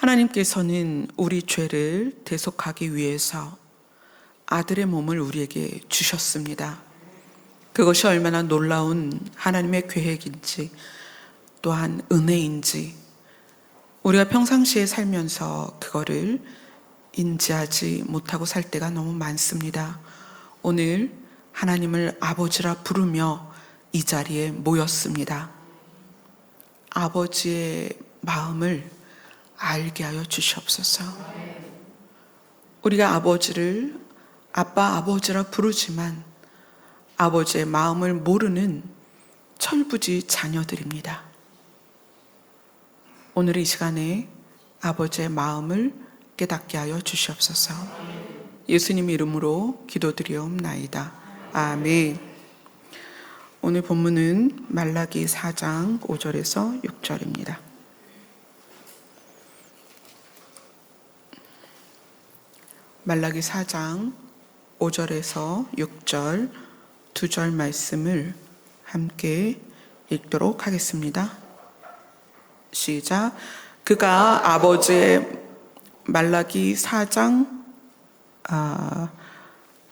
하나님께서는 우리 죄를 대속하기 위해서 아들의 몸을 우리에게 주셨습니다. 그것이 얼마나 놀라운 하나님의 계획인지, 또한 은혜인지 우리가 평상시에 살면서 그거를 인지하지 못하고 살 때가 너무 많습니다. 오늘 하나님을 아버지라 부르며 이 자리에 모였습니다. 아버지의 마음을 알게 하여 주시옵소서. 우리가 아버지를 아빠, 아버지라 부르지만 아버지의 마음을 모르는 철부지 자녀들입니다. 오늘 이 시간에 아버지의 마음을 깨닫게 하여 주시옵소서. 예수님 이름으로 기도드리옵나이다. 아멘. 오늘 본문은 말라기 4장 5절에서 6절입니다. 말라기 4장 5절에서 6절 두 절 말씀을 함께 읽도록 하겠습니다. 시작. 그가 아버지의 말라기 4장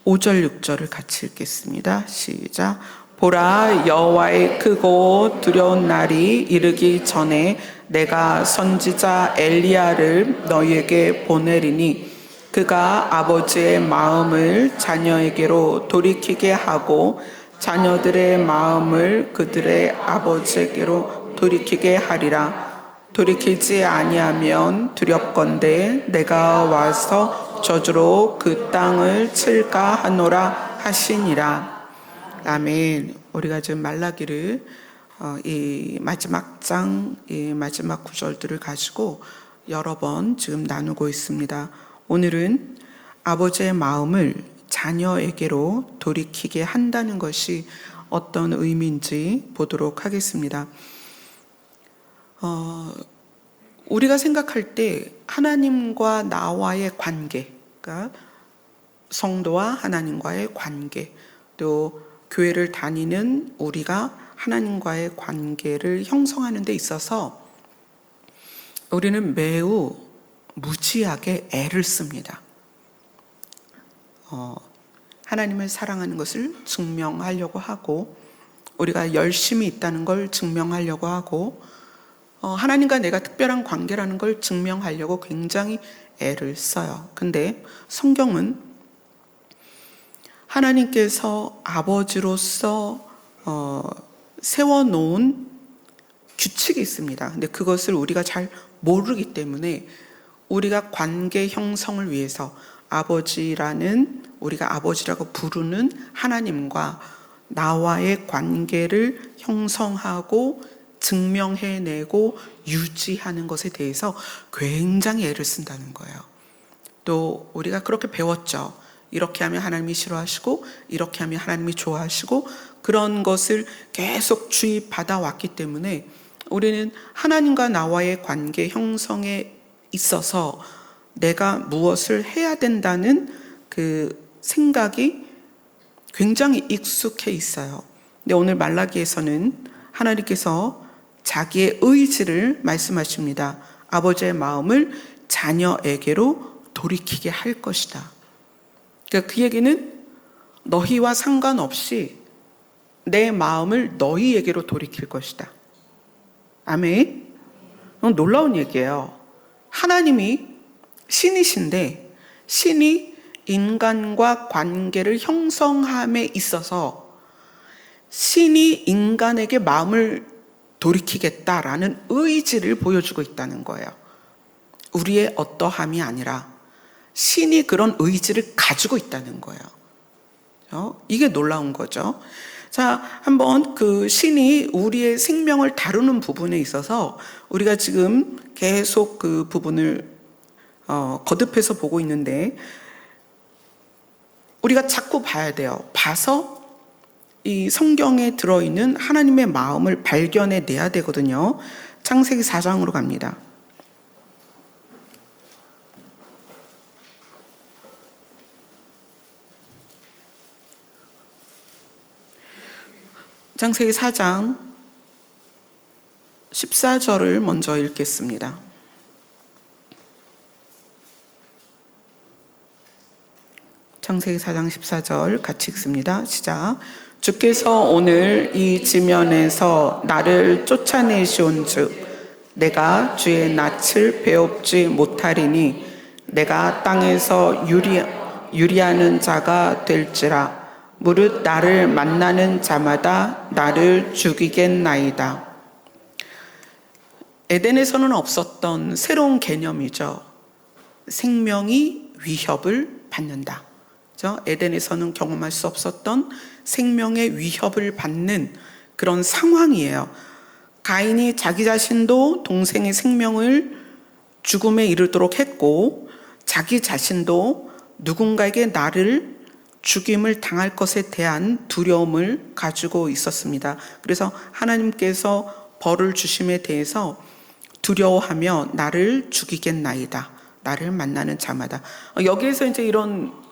5절 6절을 같이 읽겠습니다. 시작. 보라, 여호와의 크고 두려운 날이 이르기 전에 내가 선지자 엘리야를 너희에게 보내리니 그가 아버지의 마음을 자녀에게로 돌이키게 하고 자녀들의 마음을 그들의 아버지에게로 돌이키게 하리라. 돌이키지 아니하면 두렵건대 내가 와서 저주로 그 땅을 칠까 하노라 하시니라. 아멘. 우리가 지금 말라기를 이 마지막 장, 이 마지막 구절들을 가지고 여러 번 지금 나누고 있습니다. 오늘은 아버지의 마음을 자녀에게로 돌이키게 한다는 것이 어떤 의미인지 보도록 하겠습니다. 우리가 생각할 때 하나님과 나와의 관계, 그러니까 성도와 하나님과의 관계, 또 교회를 다니는 우리가 하나님과의 관계를 형성하는 데 있어서 우리는 매우 무지하게 애를 씁니다. 하나님을 사랑하는 것을 증명하려고 하고, 우리가 열심히 있다는 걸 증명하려고 하고, 하나님과 내가 특별한 관계라는 걸 증명하려고 굉장히 애를 써요. 근데 성경은 하나님께서 아버지로서 세워놓은 규칙이 있습니다. 근데 그것을 우리가 잘 모르기 때문에 우리가 관계 형성을 위해서 아버지라는, 우리가 아버지라고 부르는 하나님과 나와의 관계를 형성하고 증명해내고 유지하는 것에 대해서 굉장히 애를 쓴다는 거예요. 또 우리가 그렇게 배웠죠. 이렇게 하면 하나님이 싫어하시고 이렇게 하면 하나님이 좋아하시고, 그런 것을 계속 주입받아 왔기 때문에 우리는 하나님과 나와의 관계 형성에 있어서 내가 무엇을 해야 된다는 그 생각이 굉장히 익숙해 있어요. 근데 오늘 말라기에서는 하나님께서 자기의 의지를 말씀하십니다. 아버지의 마음을 자녀에게로 돌이키게 할 것이다. 그러니까 그 얘기는 너희와 상관없이 내 마음을 너희에게로 돌이킬 것이다. 아멘. 놀라운 얘기예요. 하나님이 신이신데 신이 인간과 관계를 형성함에 있어서 신이 인간에게 마음을 돌이키겠다라는 의지를 보여주고 있다는 거예요. 우리의 어떠함이 아니라 신이 그런 의지를 가지고 있다는 거예요. 이게 놀라운 거죠. 자, 한번 그 신이 우리의 생명을 다루는 부분에 있어서 우리가 지금 계속 그 부분을 거듭해서 보고 있는데, 우리가 자꾸 봐야 돼요. 봐서 이 성경에 들어있는 하나님의 마음을 발견해 내야 되거든요. 창세기 4장으로 갑니다. 창세기 4장 14절을 먼저 읽겠습니다. 창세기 4장 14절 같이 읽습니다. 시작. 주께서 오늘 이 지면에서 나를 쫓아내시온즉 내가 주의 낯을 배웁지 못하리니 내가 땅에서 유리하는 자가 될지라. 무릇 나를 만나는 자마다 나를 죽이겠나이다. 에덴에서는 없었던 새로운 개념이죠. 생명이 위협을 받는다. 그렇죠? 에덴에서는 경험할 수 없었던 생명의 위협을 받는 그런 상황이에요. 가인이 자기 자신도 동생의 생명을 죽음에 이르도록 했고, 자기 자신도 누군가에게 나를 죽임을 당할 것에 대한 두려움을 가지고 있었습니다. 그래서 하나님께서 벌을 주심에 대해서 두려워하며 나를 죽이겠나이다. 나를 만나는 자마다. 여기에서 이제 이런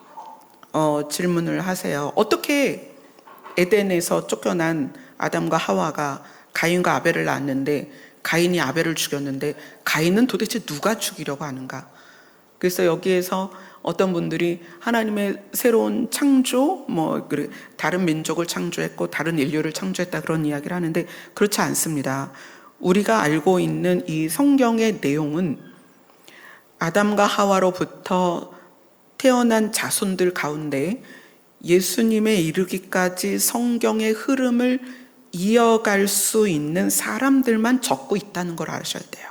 질문을 하세요. 어떻게 에덴에서 쫓겨난 아담과 하와가 가인과 아벨을 낳았는데 가인이 아벨을 죽였는데 가인은 도대체 누가 죽이려고 하는가? 그래서 여기에서 어떤 분들이 하나님의 새로운 창조, 다른 민족을 창조했고 다른 인류를 창조했다 그런 이야기를 하는데 그렇지 않습니다. 우리가 알고 있는 이 성경의 내용은 아담과 하와로부터 태어난 자손들 가운데 예수님에 이르기까지 성경의 흐름을 이어갈 수 있는 사람들만 적고 있다는 걸 아셔야 돼요.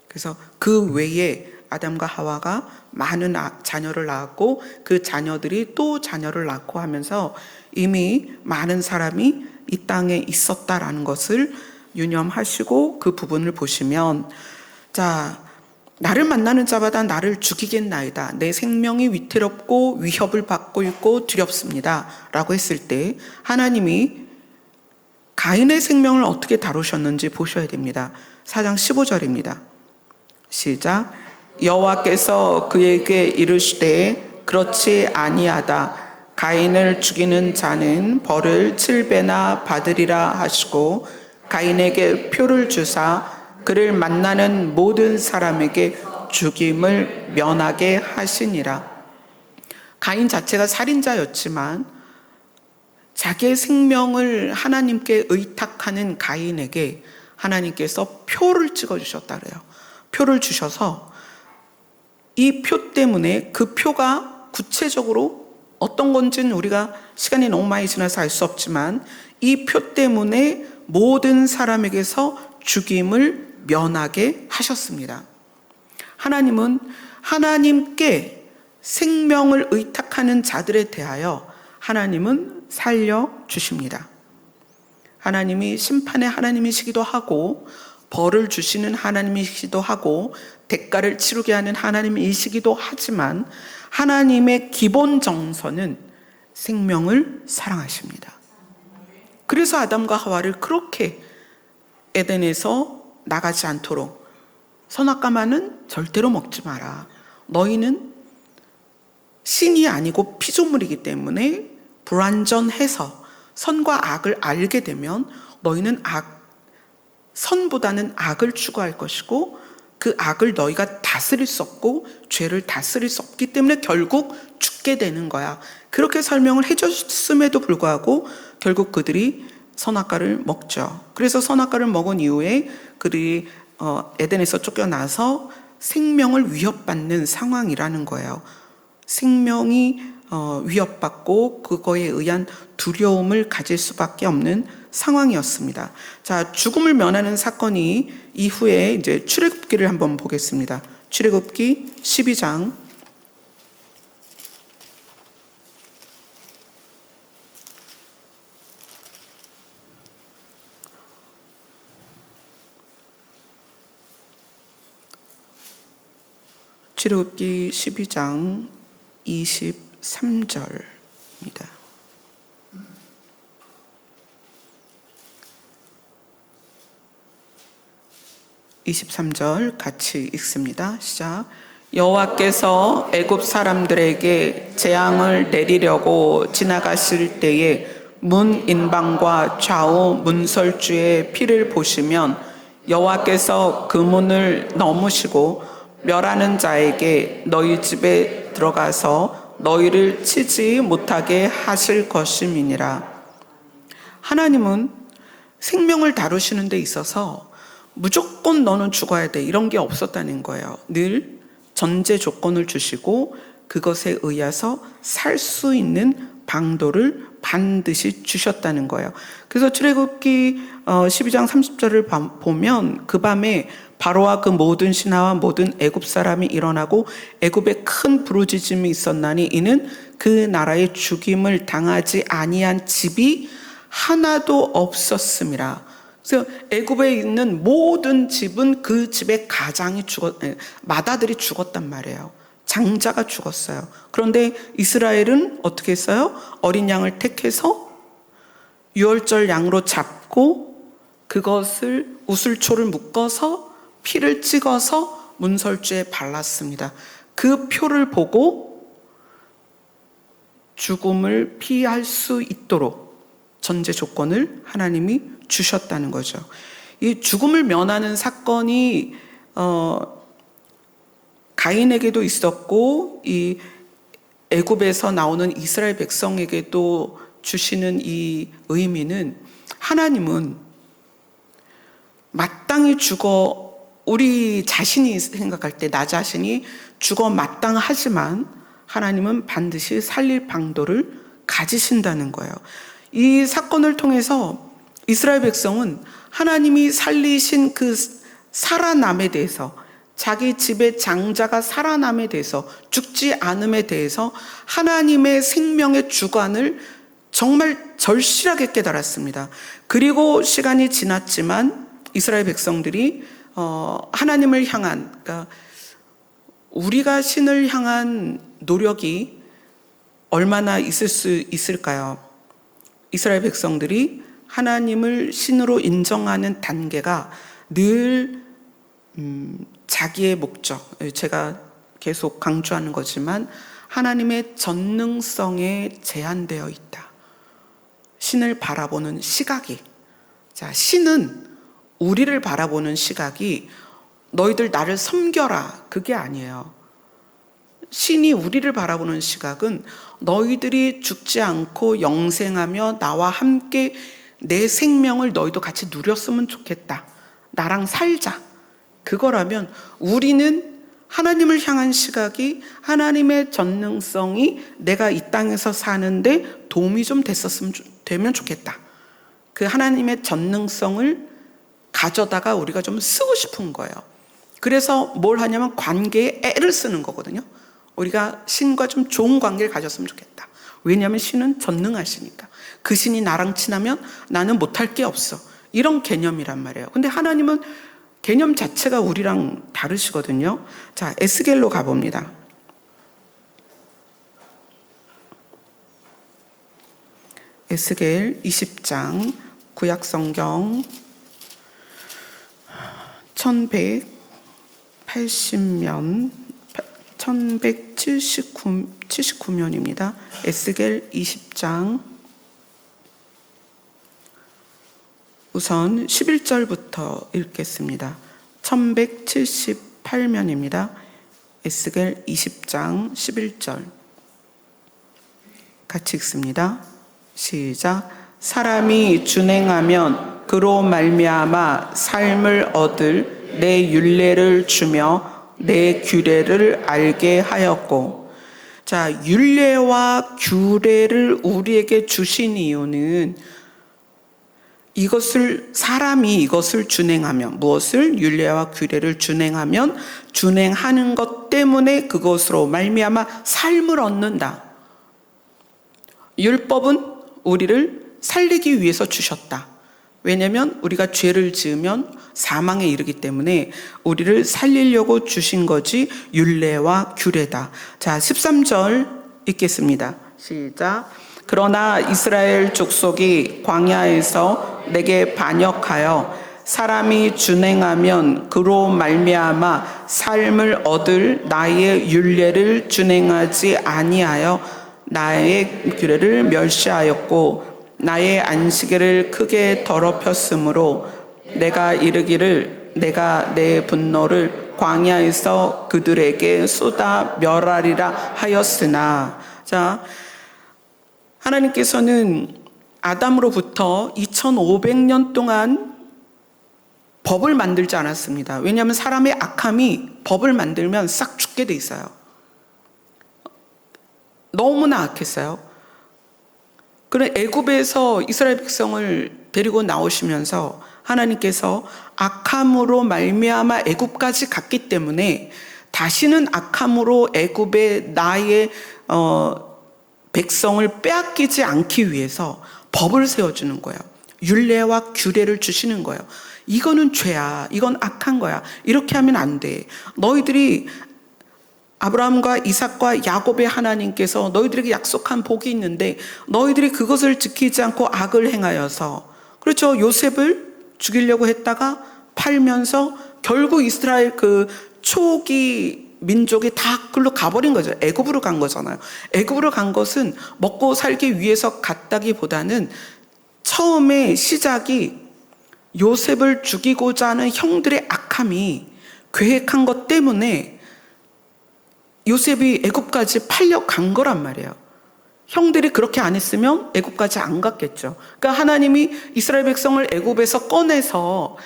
그래서 그 외에 아담과 하와가 많은 자녀를 낳았고 그 자녀들이 또 자녀를 낳고 하면서 이미 많은 사람이 이 땅에 있었다라는 것을 유념하시고 그 부분을 보시면, 자, 나를 만나는 자마다 나를 죽이겠나이다. 내 생명이 위태롭고 위협을 받고 있고 두렵습니다. 라고 했을 때 하나님이 가인의 생명을 어떻게 다루셨는지 보셔야 됩니다. 4장 15절입니다. 시작. 여호와께서 그에게 이르시되 그렇지 아니하다. 가인을 죽이는 자는 벌을 7배나 받으리라 하시고 가인에게 표를 주사 그를 만나는 모든 사람에게 죽임을 면하게 하시니라. 가인 자체가 살인자였지만 자기의 생명을 하나님께 의탁하는 가인에게 하나님께서 표를 찍어주셨다 그래요. 표를 주셔서 이 표 때문에 그 표가 구체적으로 어떤 건지는 우리가 시간이 너무 많이 지나서 알 수 없지만 이 표 때문에 모든 사람에게서 죽임을 면하게 하셨습니다. 하나님은 하나님께 생명을 의탁하는 자들에 대하여 하나님은 살려주십니다. 하나님이 심판의 하나님이시기도 하고 벌을 주시는 하나님이시기도 하고 대가를 치르게 하는 하나님이시기도 하지만 하나님의 기본 정서는 생명을 사랑하십니다. 그래서 아담과 하와를 그렇게 에덴에서 나가지 않도록 선악과만은 절대로 먹지 마라. 너희는 신이 아니고 피조물이기 때문에 불완전해서 선과 악을 알게 되면 너희는 선보다는 악을 추구할 것이고 그 악을 너희가 다스릴 수 없고 죄를 다스릴 수 없기 때문에 결국 죽게 되는 거야. 그렇게 설명을 해줬음에도 불구하고 결국 그들이 선악과를 먹죠. 그래서 선악과를 먹은 이후에 그들이 에덴에서 쫓겨나서 생명을 위협받는 상황이라는 거예요. 생명이 위협받고 그거에 의한 두려움을 가질 수밖에 없는 상황이었습니다. 자, 죽음을 면하는 사건이 이후에 이제 출애굽기를 한번 보겠습니다. 출애굽기 12장 23절입니다. 23절 같이 읽습니다. 시작. 여호와께서 애굽 사람들에게 재앙을 내리려고 지나가실 때에 문 인방과 좌우 문설주의 피를 보시면 여호와께서 그 문을 넘으시고 멸하는 자에게 너희 집에 들어가서 너희를 치지 못하게 하실 것임이니라. 하나님은 생명을 다루시는 데 있어서 무조건 너는 죽어야 돼 이런 게 없었다는 거예요. 늘 전제 조건을 주시고 그것에 의해서 살 수 있는 방도를 반드시 주셨다는 거예요. 그래서 출애굽기 12장 30절을 보면 그 밤에 바로와 그 모든 신하와 모든 애굽 사람이 일어나고 애굽에 큰 부르짖음이 있었나니 이는 그 나라의 죽임을 당하지 아니한 집이 하나도 없었음이라. 그래서 애굽에 있는 모든 집은 그 집의 마다들이 죽었단 말이에요. 장자가 죽었어요. 그런데 이스라엘은 어떻게 했어요? 어린 양을 택해서 유월절 양으로 잡고 그것을 우슬초를 묶어서 피를 찍어서 문설주에 발랐습니다. 그 표를 보고 죽음을 피할 수 있도록 전제 조건을 하나님이 주셨다는 거죠. 이 죽음을 면하는 사건이 가인에게도 있었고 이 애굽에서 나오는 이스라엘 백성에게도 주시는 이 의미는 하나님은 마땅히 우리 자신이 생각할 때 나 자신이 죽어 마땅하지만 하나님은 반드시 살릴 방도를 가지신다는 거예요. 이 사건을 통해서 이스라엘 백성은 하나님이 살리신 그 살아남에 대해서, 자기 집의 장자가 살아남에 대해서, 죽지 않음에 대해서 하나님의 생명의 주관을 정말 절실하게 깨달았습니다. 그리고 시간이 지났지만 이스라엘 백성들이 하나님을 향한, 그러니까 우리가 신을 향한 노력이 얼마나 있을 수 있을까요? 이스라엘 백성들이 하나님을 신으로 인정하는 단계가 늘 자기의 목적, 제가 계속 강조하는 거지만 하나님의 전능성에 제한되어 있다. 신을 바라보는 시각이, 자, 신은 우리를 바라보는 시각이 너희들 나를 섬겨라, 그게 아니에요. 신이 우리를 바라보는 시각은 너희들이 죽지 않고 영생하며 나와 함께 내 생명을 너희도 같이 누렸으면 좋겠다, 나랑 살자, 그거라면 우리는 하나님을 향한 시각이 하나님의 전능성이 내가 이 땅에서 사는데 도움이 좀 되면 좋겠다, 그 하나님의 전능성을 가져다가 우리가 좀 쓰고 싶은 거예요. 그래서 뭘 하냐면 관계에 애를 쓰는 거거든요. 우리가 신과 좀 좋은 관계를 가졌으면 좋겠다. 왜냐하면 신은 전능하시니까. 그 신이 나랑 친하면 나는 못할 게 없어, 이런 개념이란 말이에요. 근데 하나님은 개념 자체가 우리랑 다르시거든요. 자, 에스겔로 가봅니다. 에스겔 20장, 구약성경 1179년입니다. 에스겔 20장 우선 11절부터 읽겠습니다. 1178면입니다. 에스겔 20장 11절 같이 읽습니다. 시작. 사람이 준행하면 그로 말미암아 삶을 얻을 내 율례를 주며 내 규례를 알게 하였고, 자, 율례와 규례를 우리에게 주신 이유는 사람이 이것을 준행하면, 무엇을? 율례와 규례를 준행하면, 준행하는 것 때문에 그것으로 말미암아 삶을 얻는다. 율법은 우리를 살리기 위해서 주셨다. 왜냐하면 우리가 죄를 지으면 사망에 이르기 때문에 우리를 살리려고 주신 것이 율례와 규례다. 자, 13절 읽겠습니다. 시작. 그러나 이스라엘 족속이 광야에서 내게 반역하여 사람이 준행하면 그로 말미암아 삶을 얻을 나의 율례를 준행하지 아니하여 나의 규례를 멸시하였고 나의 안식일을 크게 더럽혔으므로 내가 이르기를 내가 내 분노를 광야에서 그들에게 쏟아 멸하리라 하였으나. 자, 하나님께서는 아담으로부터 2500년 동안 법을 만들지 않았습니다. 왜냐하면 사람의 악함이 법을 만들면 싹 죽게 돼 있어요. 너무나 악했어요. 그런 애굽에서 이스라엘 백성을 데리고 나오시면서 하나님께서 악함으로 말미암아 애굽까지 갔기 때문에 다시는 악함으로 애굽의 나의 백성을 빼앗기지 않기 위해서 법을 세워주는 거예요. 율례와 규례를 주시는 거예요. 이거는 죄야. 이건 악한 거야. 이렇게 하면 안 돼. 너희들이 아브라함과 이삭과 야곱의 하나님께서 너희들에게 약속한 복이 있는데 너희들이 그것을 지키지 않고 악을 행하여서, 그렇죠, 요셉을 죽이려고 했다가 팔면서 결국 이스라엘 그 초기 민족이 다 그걸로 가버린 거죠. 애굽으로 간 거잖아요. 애굽으로 간 것은 먹고 살기 위해서 갔다기보다는 처음에 시작이 요셉을 죽이고자 하는 형들의 악함이 계획한 것 때문에 요셉이 애굽까지 팔려간 거란 말이에요. 형들이 그렇게 안 했으면 애굽까지 안 갔겠죠. 그러니까 하나님이 이스라엘 백성을 애굽에서 꺼내서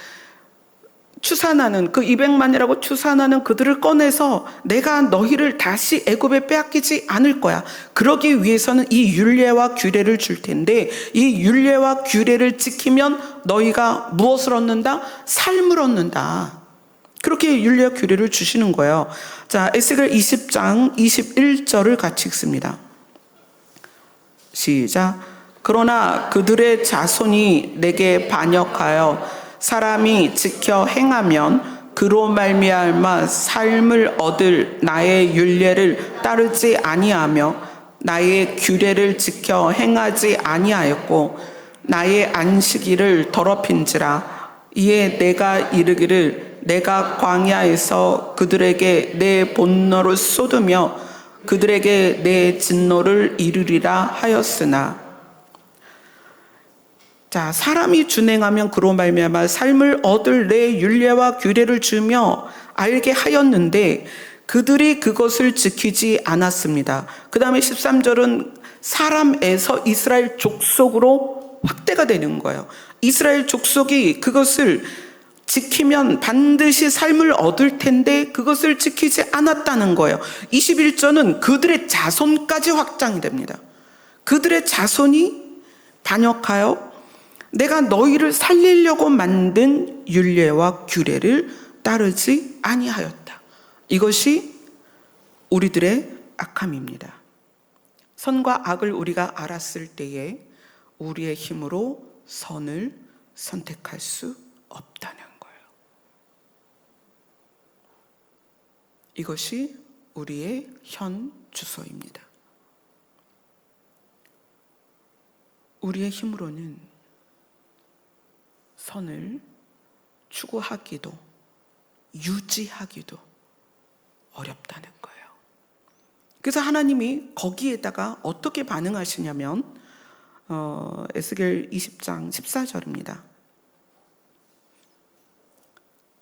추산하는 그 200만이라고 추산하는 그들을 꺼내서 내가 너희를 다시 애굽에 빼앗기지 않을 거야. 그러기 위해서는 이 율례와 규례를 줄 텐데 이 율례와 규례를 지키면 너희가 무엇을 얻는다? 삶을 얻는다. 그렇게 율례와 규례를 주시는 거예요. 자, 에스겔 20장 21절을 같이 읽습니다. 시작. 그러나 그들의 자손이 내게 반역하여 사람이 지켜 행하면 그로 말미암아 삶을 얻을 나의 율례를 따르지 아니하며 나의 규례를 지켜 행하지 아니하였고 나의 안식일을 더럽힌지라. 이에 내가 이르기를 내가 광야에서 그들에게 내 분노를 쏟으며 그들에게 내 진노를 이르리라 하였으나. 자, 사람이 준행하면 그로 말미암아 삶을 얻을 내 율례와 규례를 주며 알게 하였는데 그들이 그것을 지키지 않았습니다. 그 다음에 13절은 사람에서 이스라엘 족속으로 확대가 되는 거예요. 이스라엘 족속이 그것을 지키면 반드시 삶을 얻을 텐데 그것을 지키지 않았다는 거예요. 21절은 그들의 자손까지 확장이 됩니다. 그들의 자손이 반역하여 내가 너희를 살리려고 만든 율례와 규례를 따르지 아니하였다. 이것이 우리들의 악함입니다. 선과 악을 우리가 알았을 때에 우리의 힘으로 선을 선택할 수 없다는 거예요. 이것이 우리의 현 주소입니다. 우리의 힘으로는 선을 추구하기도 유지하기도 어렵다는 거예요. 그래서 하나님이 거기에다가 어떻게 반응하시냐면 에스겔 20장 14절입니다.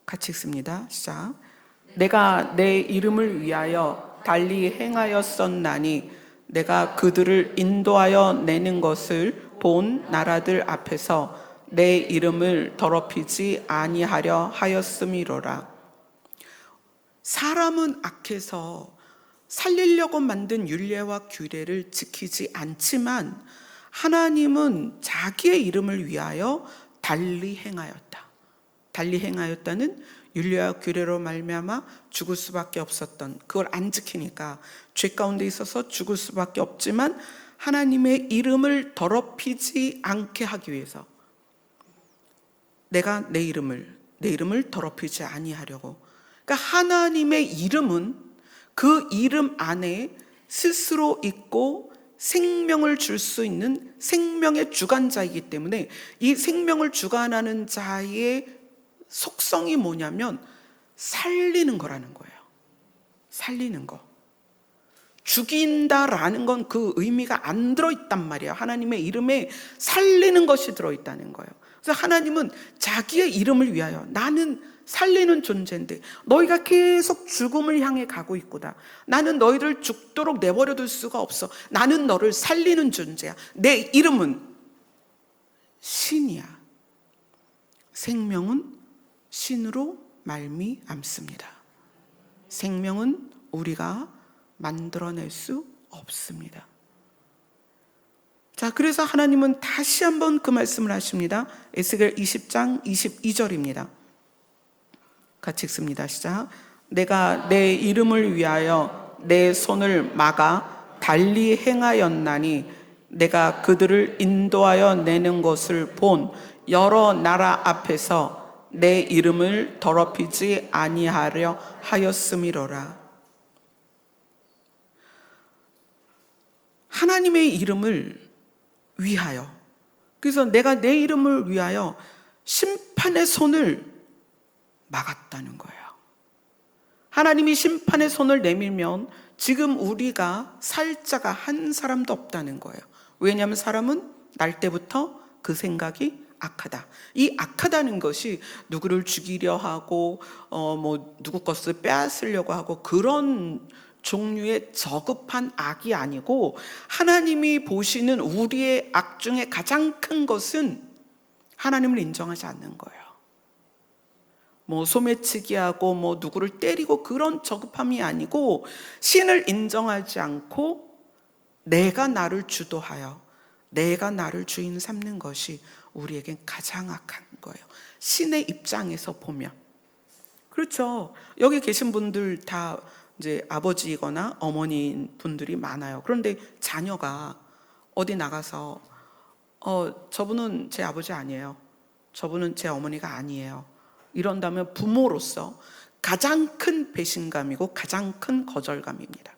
같이 읽습니다. 시작. 내가 내 이름을 위하여 달리 행하였었나니 내가 그들을 인도하여 내는 것을 본 나라들 앞에서 내 이름을 더럽히지 아니하려 하였음이로라. 사람은 악해서 살리려고 만든 율례와 규례를 지키지 않지만 하나님은 자기의 이름을 위하여 달리 행하였다. 달리 행하였다는 율례와 규례로 말미암아 죽을 수밖에 없었던, 그걸 안 지키니까 죄 가운데 있어서 죽을 수밖에 없지만 하나님의 이름을 더럽히지 않게 하기 위해서 내가 내 이름을 더럽히지 아니하려고. 그러니까 하나님의 이름은 그 이름 안에 스스로 있고 생명을 줄 수 있는 생명의 주관자이기 때문에 이 생명을 주관하는 자의 속성이 뭐냐면 살리는 거라는 거예요. 살리는 거. 죽인다라는 건 그 의미가 안 들어있단 말이에요. 하나님의 이름에 살리는 것이 들어있다는 거예요. 그래서 하나님은 자기의 이름을 위하여 나는 살리는 존재인데 너희가 계속 죽음을 향해 가고 있구나. 나는 너희를 죽도록 내버려 둘 수가 없어. 나는 너를 살리는 존재야. 내 이름은 신이야. 생명은 신으로 말미암습니다. 생명은 우리가 만들어낼 수 없습니다. 자, 그래서 하나님은 다시 한번 그 말씀을 하십니다. 에스겔 20장 22절입니다. 같이 읽습니다. 시작. 내가 내 이름을 위하여 내 손을 막아 달리 행하였나니 내가 그들을 인도하여 내는 것을 본 여러 나라 앞에서 내 이름을 더럽히지 아니하려 하였음이로라. 하나님의 이름을 위하여, 그래서 내가 내 이름을 위하여 심판의 손을 막았다는 거예요. 하나님이 심판의 손을 내밀면 지금 우리가 살 자가 한 사람도 없다는 거예요. 왜냐하면 사람은 날 때부터 그 생각이 악하다. 이 악하다는 것이 누구를 죽이려 하고 누구 것을 빼앗으려고 하고 그런 종류의 저급한 악이 아니고, 하나님이 보시는 우리의 악 중에 가장 큰 것은 하나님을 인정하지 않는 거예요. 소매치기하고 누구를 때리고 그런 저급함이 아니고, 신을 인정하지 않고 내가 나를 주도하여 내가 나를 주인 삼는 것이 우리에겐 가장 악한 거예요. 신의 입장에서 보면. 그렇죠. 여기 계신 분들 다 이제 아버지거나 어머니 분들이 많아요. 그런데 자녀가 어디 나가서 저분은 제 아버지 아니에요, 저분은 제 어머니가 아니에요, 이런다면 부모로서 가장 큰 배신감이고 가장 큰 거절감입니다.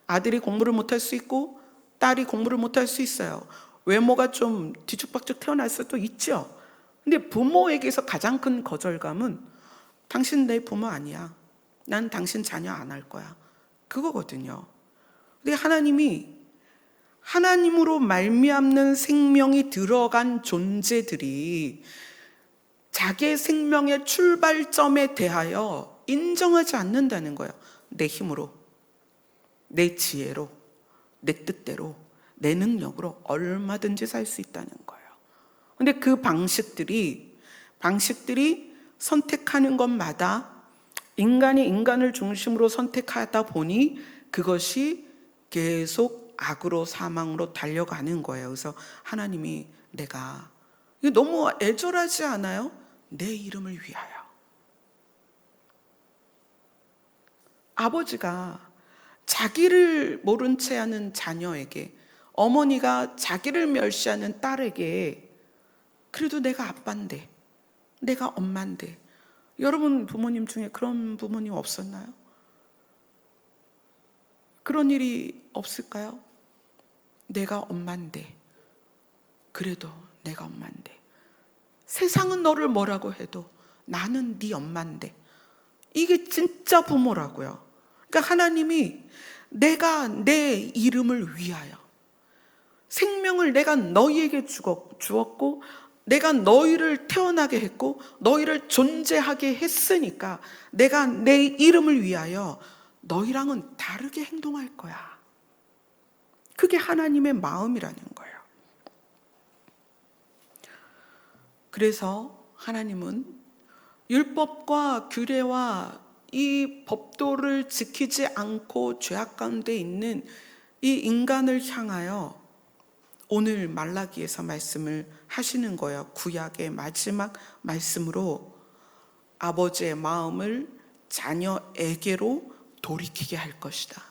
아들이 공부를 못할 수 있고 딸이 공부를 못할 수 있어요. 외모가 좀 뒤죽박죽 태어날 수도 있죠. 근데 부모에게서 가장 큰 거절감은 당신 내 부모 아니야, 난 당신 자녀 안 할 거야, 그거거든요. 근데 하나님이 하나님으로 말미암는 생명이 들어간 존재들이 자기의 생명의 출발점에 대하여 인정하지 않는다는 거예요. 내 힘으로, 내 지혜로, 내 뜻대로, 내 능력으로 얼마든지 살 수 있다는 거예요. 근데 그 방식들이 선택하는 것마다 인간이 인간을 중심으로 선택하다 보니 그것이 계속 악으로 사망으로 달려가는 거예요. 그래서 하나님이 내가, 이거 너무 애절하지 않아요? 내 이름을 위하여. 아버지가 자기를 모른 채 하는 자녀에게, 어머니가 자기를 멸시하는 딸에게 그래도 내가 아빠인데, 내가 엄마인데. 여러분 부모님 중에 그런 부모님 없었나요? 그런 일이 없을까요? 내가 엄마인데, 그래도 내가 엄마인데, 세상은 너를 뭐라고 해도 나는 네 엄마인데. 이게 진짜 부모라고요. 그러니까 하나님이 내가 내 이름을 위하여, 생명을 내가 너희에게 주었고 내가 너희를 태어나게 했고 너희를 존재하게 했으니까 내가 내 이름을 위하여 너희랑은 다르게 행동할 거야. 그게 하나님의 마음이라는 거예요. 그래서 하나님은 율법과 규례와 이 법도를 지키지 않고 죄악 가운데 있는 이 인간을 향하여 오늘 말라기에서 말씀을 하시는 거예요. 구약의 마지막 말씀으로 아버지의 마음을 자녀에게로 돌이키게 할 것이다.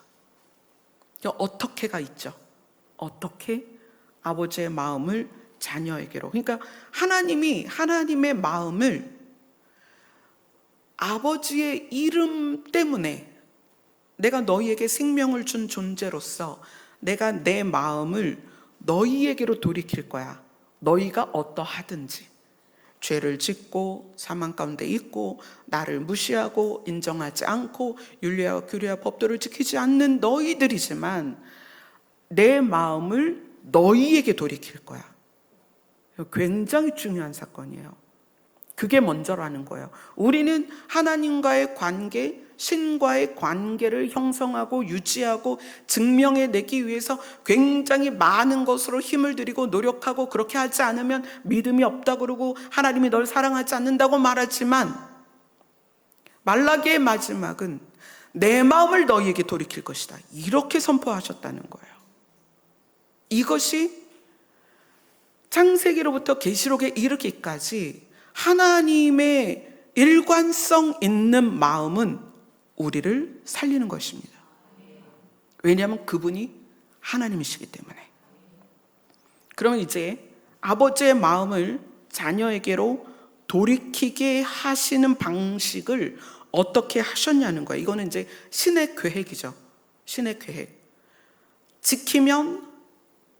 어떻게가 있죠? 어떻게? 아버지의 마음을 자녀에게로. 그러니까 하나님이 하나님의 마음을 아버지의 이름 때문에, 내가 너희에게 생명을 준 존재로서 내가 내 마음을 너희에게로 돌이킬 거야. 너희가 어떠하든지, 죄를 짓고 사망 가운데 있고 나를 무시하고 인정하지 않고 윤리와 규례와 법도를 지키지 않는 너희들이지만 내 마음을 너희에게 돌이킬 거야. 굉장히 중요한 사건이에요. 그게 먼저라는 거예요. 우리는 하나님과의 관계, 신과의 관계를 형성하고 유지하고 증명해내기 위해서 굉장히 많은 것으로 힘을 들이고 노력하고, 그렇게 하지 않으면 믿음이 없다 그러고 하나님이 널 사랑하지 않는다고 말하지만, 말라기의 마지막은 내 마음을 너희에게 돌이킬 것이다, 이렇게 선포하셨다는 거예요. 이것이 창세기로부터 계시록에 이르기까지 하나님의 일관성 있는 마음은 우리를 살리는 것입니다. 왜냐하면 그분이 하나님이시기 때문에. 그러면 이제 아버지의 마음을 자녀에게로 돌이키게 하시는 방식을 어떻게 하셨냐는 거예요. 이거는 이제 신의 계획이죠. 신의 계획. 지키면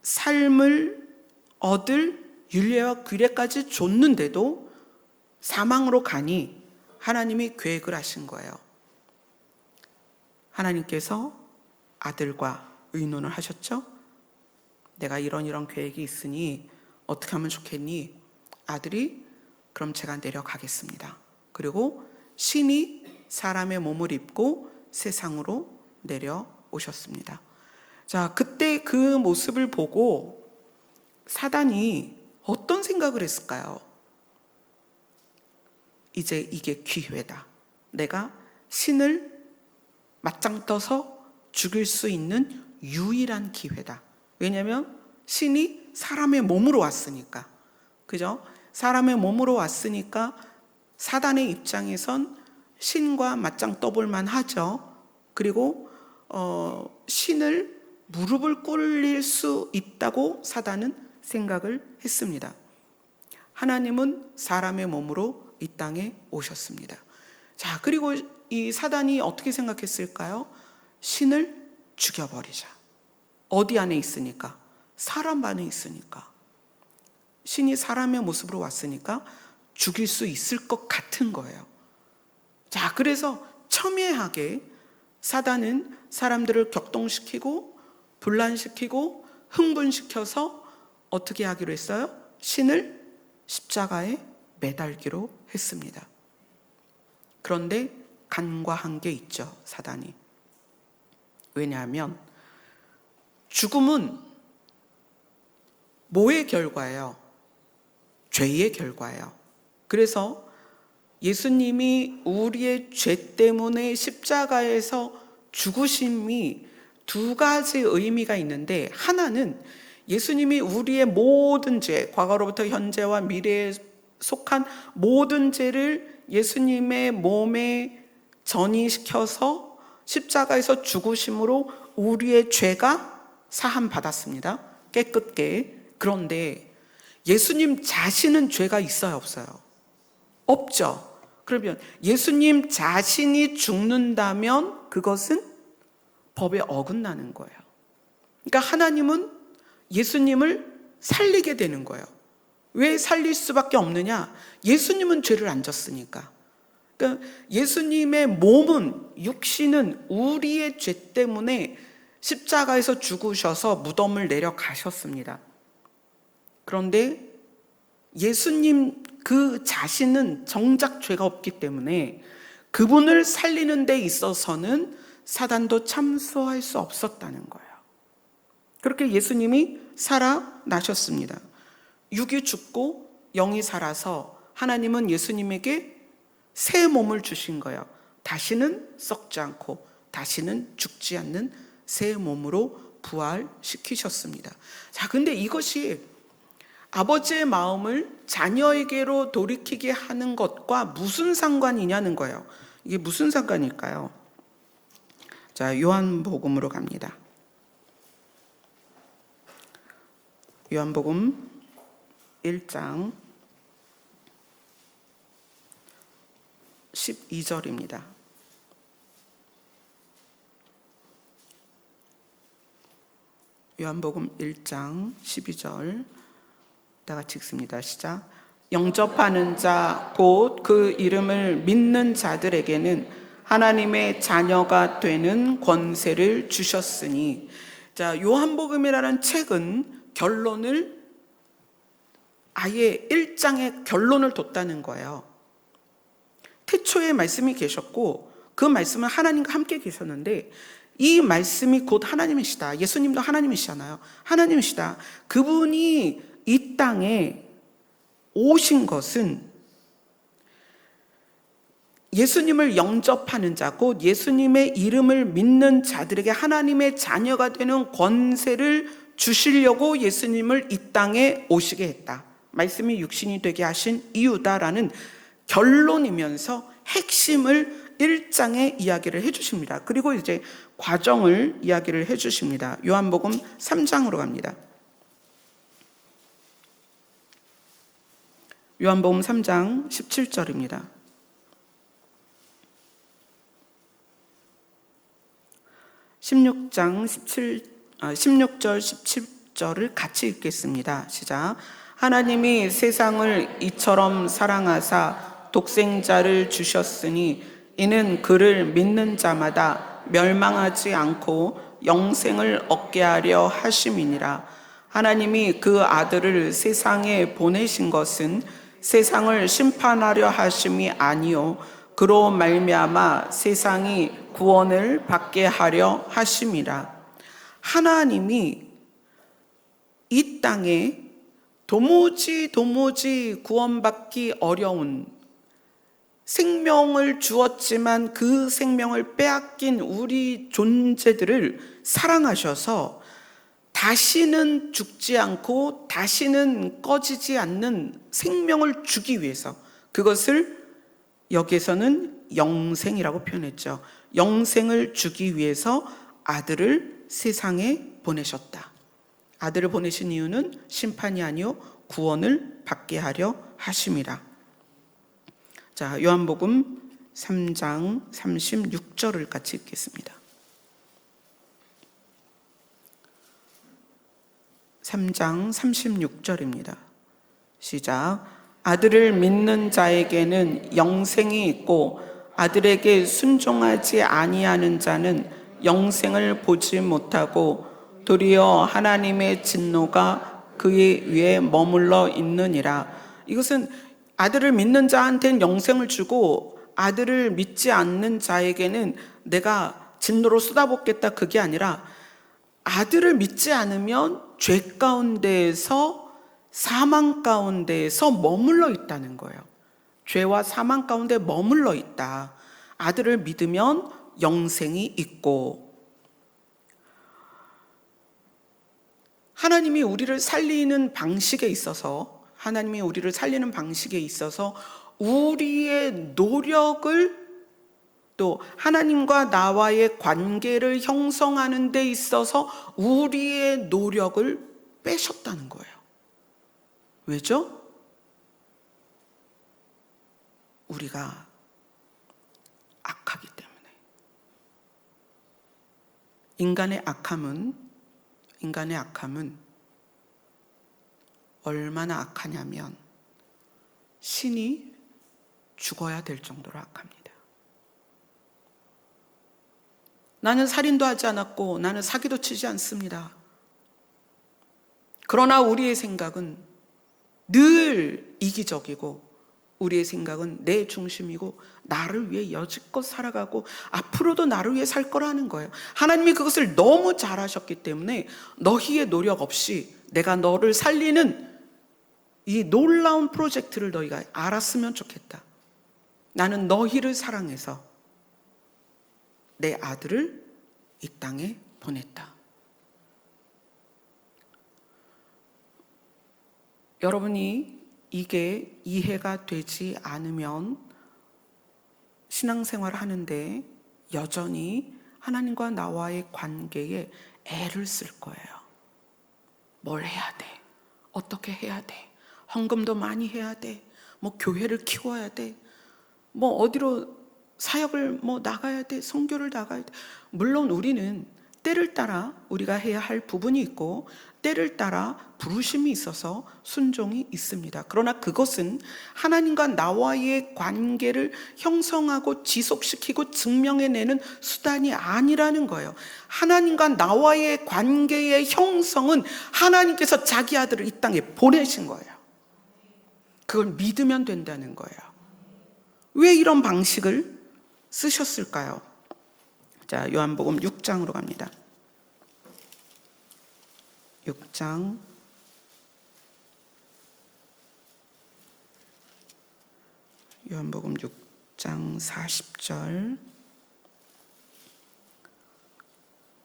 삶을 얻을 율례와 규례까지 줬는데도 사망으로 가니 하나님이 계획을 하신 거예요. 하나님께서 아들과 의논을 하셨죠. 내가 이런 계획이 있으니 어떻게 하면 좋겠니? 아들이 그럼 제가 내려가겠습니다. 그리고 신이 사람의 몸을 입고 세상으로 내려오셨습니다. 자, 그때 그 모습을 보고 사단이 어떤 생각을 했을까요? 이제 이게 기회다. 내가 신을 맞짱 떠서 죽일 수 있는 유일한 기회다. 왜냐하면 신이 사람의 몸으로 왔으니까. 그죠? 사람의 몸으로 왔으니까 사단의 입장에선 신과 맞짱 떠볼만 하죠. 그리고 신을 무릎을 꿇릴 수 있다고 사단은 생각을 했습니다. 하나님은 사람의 몸으로 이 땅에 오셨습니다. 자, 그리고 이 사단이 어떻게 생각했을까요? 신을 죽여버리자. 어디 안에 있으니까? 사람 안에 있으니까. 신이 사람의 모습으로 왔으니까 죽일 수 있을 것 같은 거예요. 자, 그래서 첨예하게 사단은 사람들을 격동시키고 분란시키고 흥분시켜서 어떻게 하기로 했어요? 신을 십자가에 매달기로 했습니다. 그런데 간과한 게 있죠, 사단이. 왜냐하면 죽음은 뭐의 결과예요? 죄의 결과예요. 그래서 예수님이 우리의 죄 때문에 십자가에서 죽으심이 두 가지 의미가 있는데, 하나는 예수님이 우리의 모든 죄, 과거로부터 현재와 미래에 속한 모든 죄를 예수님의 몸에 전이시켜서 십자가에서 죽으심으로 우리의 죄가 사함 받았습니다. 깨끗게. 그런데 예수님 자신은 죄가 있어요, 없어요? 없죠. 그러면 예수님 자신이 죽는다면 그것은 법에 어긋나는 거예요. 그러니까 하나님은 예수님을 살리게 되는 거예요. 왜 살릴 수밖에 없느냐? 예수님은 죄를 안 졌으니까. 그러니까 예수님의 몸은, 육신은 우리의 죄 때문에 십자가에서 죽으셔서 무덤을 내려가셨습니다. 그런데 예수님 그 자신은 정작 죄가 없기 때문에 그분을 살리는 데 있어서는 사단도 참소할 수 없었다는 거예요. 그렇게 예수님이 살아나셨습니다. 육이 죽고 영이 살아서 하나님은 예수님에게 새 몸을 주신 거예요. 다시는 썩지 않고 다시는 죽지 않는 새 몸으로 부활시키셨습니다. 자, 근데 이것이 아버지의 마음을 자녀에게로 돌이키게 하는 것과 무슨 상관이냐는 거예요. 이게 무슨 상관일까요? 자, 요한복음으로 갑니다. 요한복음 1장 12절입니다. 요한복음 1장 12절 다 같이 읽습니다. 시작. 영접하는 자 곧 그 이름을 믿는 자들에게는 하나님의 자녀가 되는 권세를 주셨으니. 자, 요한복음이라는 책은 결론을 아예 1장에 결론을 뒀다는 거예요. 태초에 말씀이 계셨고 그 말씀은 하나님과 함께 계셨는데 이 말씀이 곧 하나님이시다. 예수님도 하나님이시잖아요. 하나님이시다. 그분이 이 땅에 오신 것은 예수님을 영접하는 자, 곧 예수님의 이름을 믿는 자들에게 하나님의 자녀가 되는 권세를 주시려고 예수님을 이 땅에 오시게 했다. 말씀이 육신이 되게 하신 이유다라는 결론이면서 핵심을 1장에 이야기를 해주십니다. 그리고 이제 과정을 이야기를 해주십니다. 요한복음 3장으로 갑니다. 요한복음 3장 17절입니다. 16절 17절을 같이 읽겠습니다. 시작. 하나님이 세상을 이처럼 사랑하사 독생자를 주셨으니 이는 그를 믿는 자마다 멸망하지 않고 영생을 얻게 하려 하심이니라. 하나님이 그 아들을 세상에 보내신 것은 세상을 심판하려 하심이 아니요 그로 말미암아 세상이 구원을 받게 하려 하심이라. 하나님이 이 땅에 도무지 구원받기 어려운 생명을 주었지만 그 생명을 빼앗긴 우리 존재들을 사랑하셔서 다시는 죽지 않고 다시는 꺼지지 않는 생명을 주기 위해서, 그것을 여기에서는 영생이라고 표현했죠. 영생을 주기 위해서 아들을 세상에 보내셨다. 아들을 보내신 이유는 심판이 아니요 구원을 받게 하려 하심이라. 자, 요한복음 3장 36절을 같이 읽겠습니다. 3장 36절입니다. 시작. 아들을 믿는 자에게는 영생이 있고 아들에게 순종하지 아니하는 자는 영생을 보지 못하고 도리어 하나님의 진노가 그의 위에 머물러 있느니라. 이것은 아들을 믿는 자한테는 영생을 주고 아들을 믿지 않는 자에게는 내가 진노로 쏟아붓겠다, 그게 아니라 아들을 믿지 않으면 죄 가운데에서 사망 가운데에서 머물러 있다는 거예요. 죄와 사망 가운데 머물러 있다. 아들을 믿으면 영생이 있고, 하나님이 우리를 살리는 방식에 있어서 우리의 노력을, 또 하나님과 나와의 관계를 형성하는 데 있어서 우리의 노력을 빼셨다는 거예요. 왜죠? 우리가 악하기 때문에. 인간의 악함은 얼마나 악하냐면 신이 죽어야 될 정도로 악합니다. 나는 살인도 하지 않았고 나는 사기도 치지 않습니다. 그러나 우리의 생각은 늘 이기적이고, 우리의 생각은 내 중심이고 나를 위해 여지껏 살아가고 앞으로도 나를 위해 살 거라는 거예요. 하나님이 그것을 너무 잘하셨기 때문에 너희의 노력 없이 내가 너를 살리는 이 놀라운 프로젝트를 너희가 알았으면 좋겠다. 나는 너희를 사랑해서 내 아들을 이 땅에 보냈다. 여러분이 이게 이해가 되지 않으면 신앙생활을 하는데 여전히 하나님과 나와의 관계에 애를 쓸 거예요. 뭘 해야 돼? 어떻게 해야 돼? 헌금도 많이 해야 돼. 뭐 교회를 키워야 돼. 뭐 어디로 사역을 나가야 돼. 선교를 나가야 돼. 물론 우리는 때를 따라 우리가 해야 할 부분이 있고 때를 따라 부르심이 있어서 순종이 있습니다. 그러나 그것은 하나님과 나와의 관계를 형성하고 지속시키고 증명해내는 수단이 아니라는 거예요. 하나님과 나와의 관계의 형성은 하나님께서 자기 아들을 이 땅에 보내신 거예요. 그걸 믿으면 된다는 거예요. 왜 이런 방식을 쓰셨을까요? 자, 요한복음 6장으로 갑니다. 6장 요한복음 6장 40절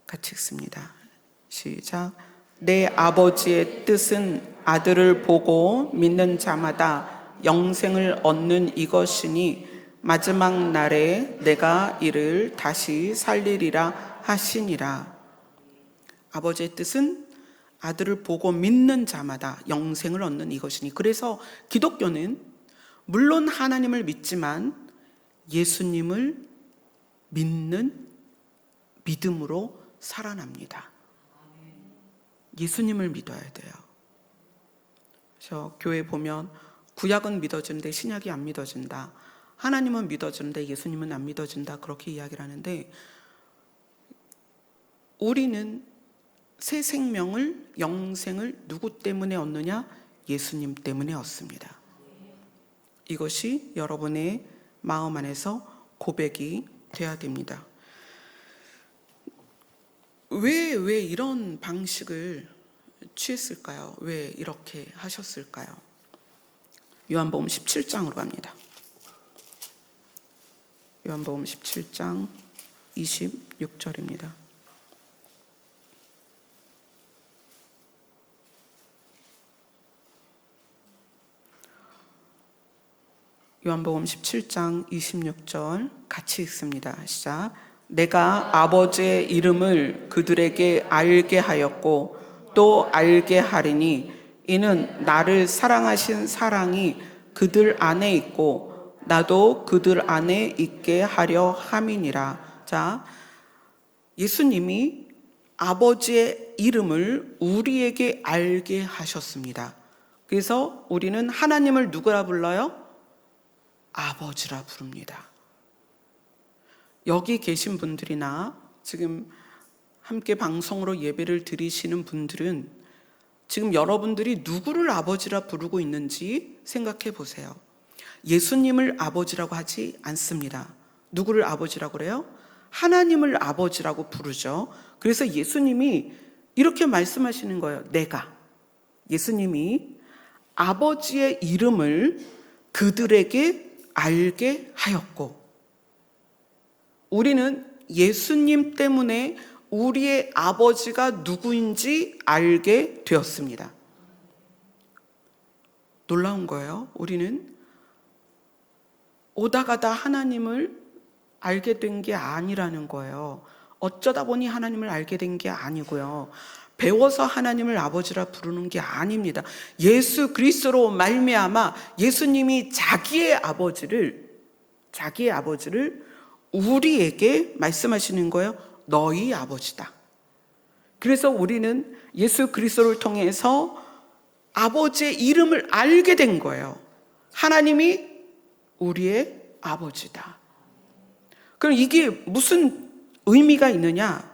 같이 읽습니다. 시작. 내 아버지의 뜻은 아들을 보고 믿는 자마다 영생을 얻는 이것이니 마지막 날에 내가 이를 다시 살리리라 하시니라. 아버지의 뜻은 아들을 보고 믿는 자마다 영생을 얻는 이것이니. 그래서 기독교는 물론 하나님을 믿지만 예수님을 믿는 믿음으로 살아납니다. 예수님을 믿어야 돼요. 그래서 교회 보면 구약은 믿어지는데 신약이 안 믿어진다. 하나님은 믿어지는데 예수님은 안 믿어진다. 그렇게 이야기를 하는데, 우리는 새 생명을, 영생을 누구 때문에 얻느냐? 예수님 때문에 얻습니다. 이것이 여러분의 마음 안에서 고백이 돼야 됩니다. 왜 이런 방식을 취했을까요? 왜 이렇게 하셨을까요? 요한복음 17장으로 갑니다. 요한복음 17장 26절입니다. 요한복음 17장 26절 같이 읽습니다. 시작. 내가 아버지의 이름을 그들에게 알게 하였고 또 알게 하리니 이는 나를 사랑하신 사랑이 그들 안에 있고 나도 그들 안에 있게 하려 함이니라. 자, 예수님이 아버지의 이름을 우리에게 알게 하셨습니다. 그래서 우리는 하나님을 누구라 불러요? 아버지라 부릅니다. 여기 계신 분들이나 지금 함께 방송으로 예배를 드리시는 분들은 지금 여러분들이 누구를 아버지라 부르고 있는지 생각해 보세요. 예수님을 아버지라고 하지 않습니다. 누구를 아버지라고 그래요? 하나님을 아버지라고 부르죠. 그래서 예수님이 이렇게 말씀하시는 거예요. 예수님이 아버지의 이름을 그들에게 알게 하였고, 우리는 예수님 때문에 우리의 아버지가 누구인지 알게 되었습니다. 놀라운 거예요. 우리는 오다 가다 하나님을 알게 된 게 아니라는 거예요. 어쩌다 보니 하나님을 알게 된 게 아니고요. 배워서 하나님을 아버지라 부르는 게 아닙니다. 예수 그리스도로 말미암아 예수님이 자기의 아버지를 우리에게 말씀하시는 거예요. 너희 아버지다. 그래서 우리는 예수 그리스도를 통해서 아버지의 이름을 알게 된 거예요. 하나님이 우리의 아버지다. 그럼 이게 무슨 의미가 있느냐?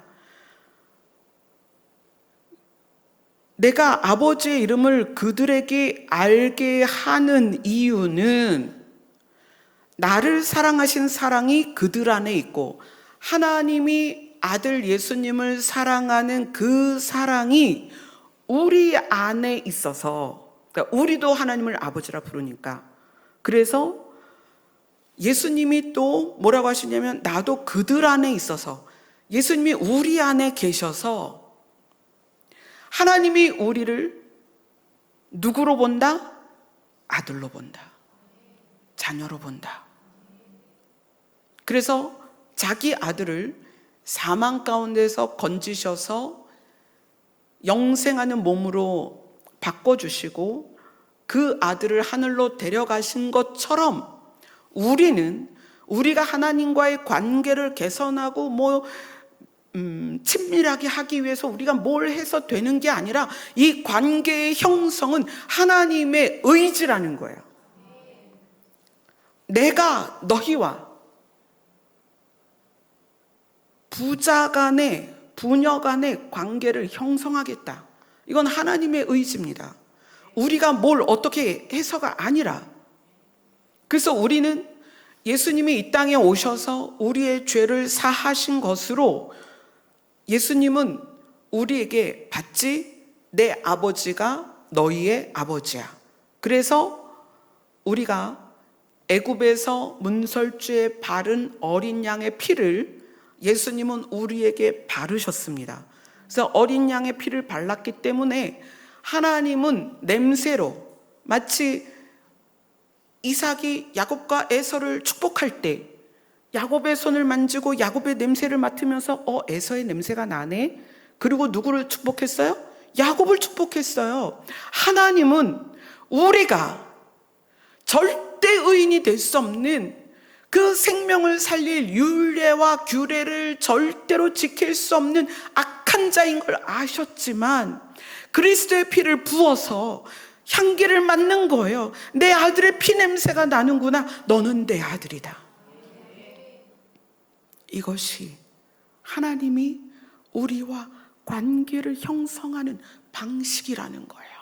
내가 아버지의 이름을 그들에게 알게 하는 이유는 나를 사랑하신 사랑이 그들 안에 있고 하나님이 아들 예수님을 사랑하는 그 사랑이 우리 안에 있어서, 그러니까 우리도 하나님을 아버지라 부르니까, 그래서 예수님이 또 뭐라고 하시냐면 나도 그들 안에 있어서, 예수님이 우리 안에 계셔서 하나님이 우리를 누구로 본다? 아들로 본다. 자녀로 본다. 그래서 자기 아들을 사망 가운데서 건지셔서 영생하는 몸으로 바꿔주시고 그 아들을 하늘로 데려가신 것처럼 우리가 하나님과의 관계를 개선하고 친밀하게 하기 위해서 우리가 뭘 해서 되는 게 아니라 이 관계의 형성은 하나님의 의지라는 거예요. 내가 너희와 부자 간의, 부녀 간의 관계를 형성하겠다. 이건 하나님의 의지입니다. 우리가 뭘 어떻게 해서가 아니라. 그래서 우리는 예수님이 이 땅에 오셔서 우리의 죄를 사하신 것으로 예수님은 우리에게 받지, 내 아버지가 너희의 아버지야. 그래서 우리가 애굽에서 문설주에 바른 어린 양의 피를 예수님은 우리에게 바르셨습니다. 그래서 어린 양의 피를 발랐기 때문에 하나님은 냄새로, 마치 이삭이 야곱과 에서를 축복할 때 야곱의 손을 만지고 야곱의 냄새를 맡으면서 에서의 냄새가 나네. 그리고 누구를 축복했어요? 야곱을 축복했어요. 하나님은 우리가 절대 의인이 될 수 없는 그 생명을 살릴 율례와 규례를 절대로 지킬 수 없는 악한 자인 걸 아셨지만 그리스도의 피를 부어서 향기를 맡는 거예요. 내 아들의 피 냄새가 나는구나. 너는 내 아들이다. 이것이 하나님이 우리와 관계를 형성하는 방식이라는 거예요.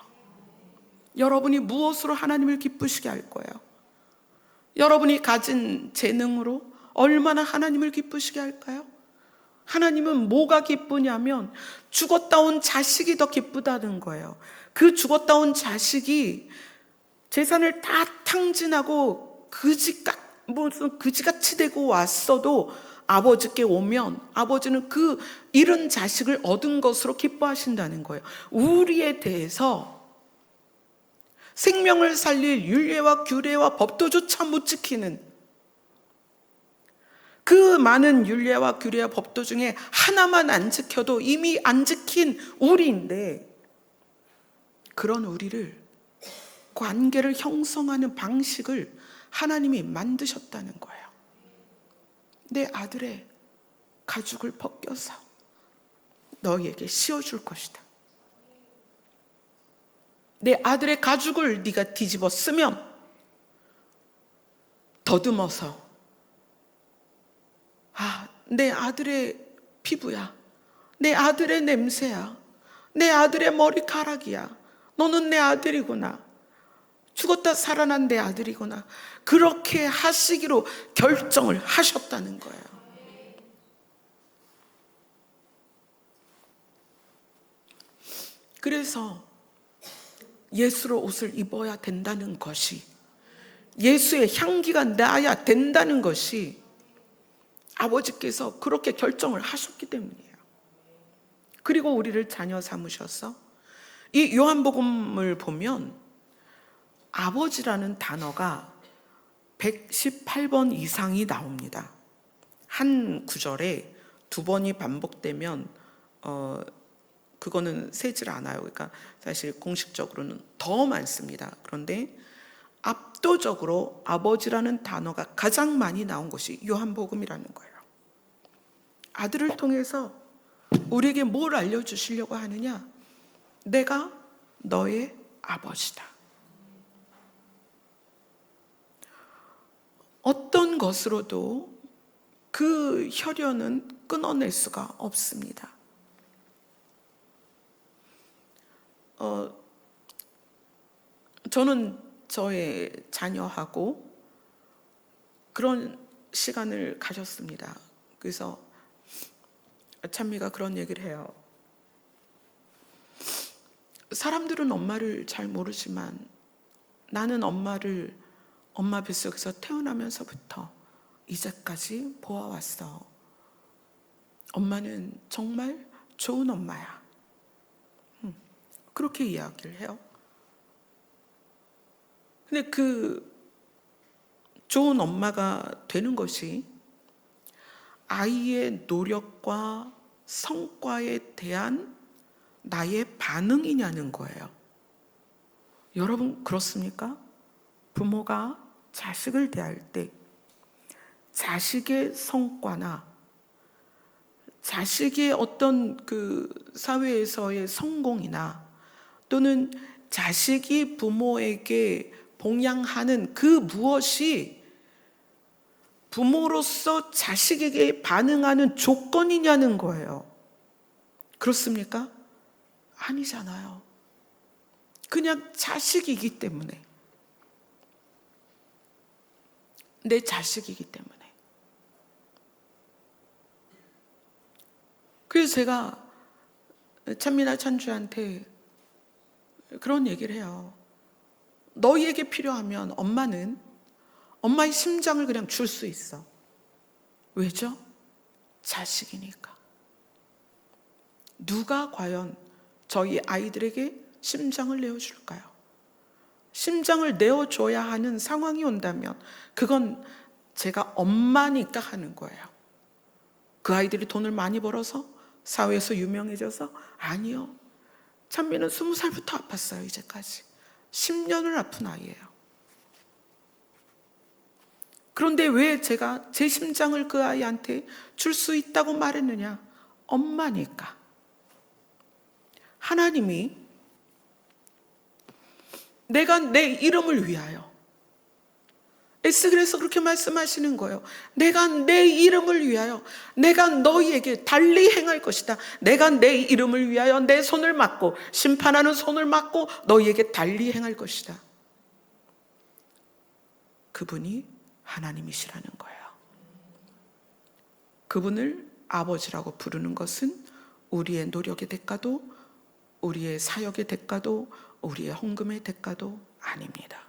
여러분이 무엇으로 하나님을 기쁘시게 할 거예요? 여러분이 가진 재능으로 얼마나 하나님을 기쁘시게 할까요? 하나님은 뭐가 기쁘냐면 죽었다 온 자식이 더 기쁘다는 거예요. 그 죽었다 온 자식이 재산을 다 탕진하고 무슨 그지같이 되고 왔어도 아버지께 오면 아버지는 그 잃은 자식을 얻은 것으로 기뻐하신다는 거예요. 우리에 대해서 생명을 살릴 율례와 규례와 법도조차 못 지키는 그 많은 율례와 규례와 법도 중에 하나만 안 지켜도 이미 안 지킨 우리인데, 그런 우리를 관계를 형성하는 방식을 하나님이 만드셨다는 거예요. 내 아들의 가죽을 벗겨서 너희에게 씌워줄 것이다. 내 아들의 가죽을 네가 뒤집어 쓰면 더듬어서 내 아들의 피부야, 내 아들의 냄새야, 내 아들의 머리카락이야, 너는 내 아들이구나, 죽었다 살아난 내 아들이구나, 그렇게 하시기로 결정을 하셨다는 거예요. 그래서 예수로 옷을 입어야 된다는 것이, 예수의 향기가 나야 된다는 것이 아버지께서 그렇게 결정을 하셨기 때문이에요. 그리고 우리를 자녀 삼으셔서 이 요한복음을 보면 아버지라는 단어가 118번 이상이 나옵니다. 한 구절에 2번이 반복되면 그거는 세질 않아요. 그러니까 사실 공식적으로는 더 많습니다. 그런데 압도적으로 아버지라는 단어가 가장 많이 나온 것이 요한복음이라는 거예요. 아들을 통해서 우리에게 뭘 알려주시려고 하느냐? 내가 너의 아버지다. 어떤 것으로도 그 혈연은 끊어낼 수가 없습니다. 저는 저의 자녀하고 그런 시간을 가졌습니다. 그래서 찬미가 그런 얘기를 해요. 사람들은 엄마를 잘 모르지만 나는 엄마를 엄마 뱃속에서 태어나면서부터 이제까지 보아왔어. 엄마는 정말 좋은 엄마야. 그렇게 이야기를 해요. 근데 그 좋은 엄마가 되는 것이 아이의 노력과 성과에 대한 나의 반응이냐는 거예요. 여러분 그렇습니까? 부모가 자식을 대할 때 자식의 성과나 자식의 어떤 그 사회에서의 성공이나 또는 자식이 부모에게 봉양하는 그 무엇이 부모로서 자식에게 반응하는 조건이냐는 거예요. 그렇습니까? 아니잖아요. 그냥 자식이기 때문에. 내 자식이기 때문에. 그래서 제가 찬미나 찬주한테 그런 얘기를 해요. 너희에게 필요하면 엄마는 엄마의 심장을 그냥 줄 수 있어. 왜죠? 자식이니까. 누가 과연 저희 아이들에게 심장을 내어줄까요? 심장을 내어줘야 하는 상황이 온다면 그건 제가 엄마니까 하는 거예요. 그 아이들이 돈을 많이 벌어서 사회에서 유명해져서? 아니요. 찬미는 20살부터 아팠어요. 이제까지 10년을 아픈 아이예요. 그런데 왜 제가 제 심장을 그 아이한테 줄 수 있다고 말했느냐? 엄마니까. 하나님이 내가 내 이름을 위하여, 에스겔에서 그렇게 말씀하시는 거예요. 내가 내 이름을 위하여 내가 너희에게 달리 행할 것이다. 내가 내 이름을 위하여 내 손을 맞고 심판하는 손을 맞고 너희에게 달리 행할 것이다. 그분이 하나님이시라는 거예요. 그분을 아버지라고 부르는 것은 우리의 노력의 대가도, 우리의 사역의 대가도, 우리의 헌금의 대가도 아닙니다.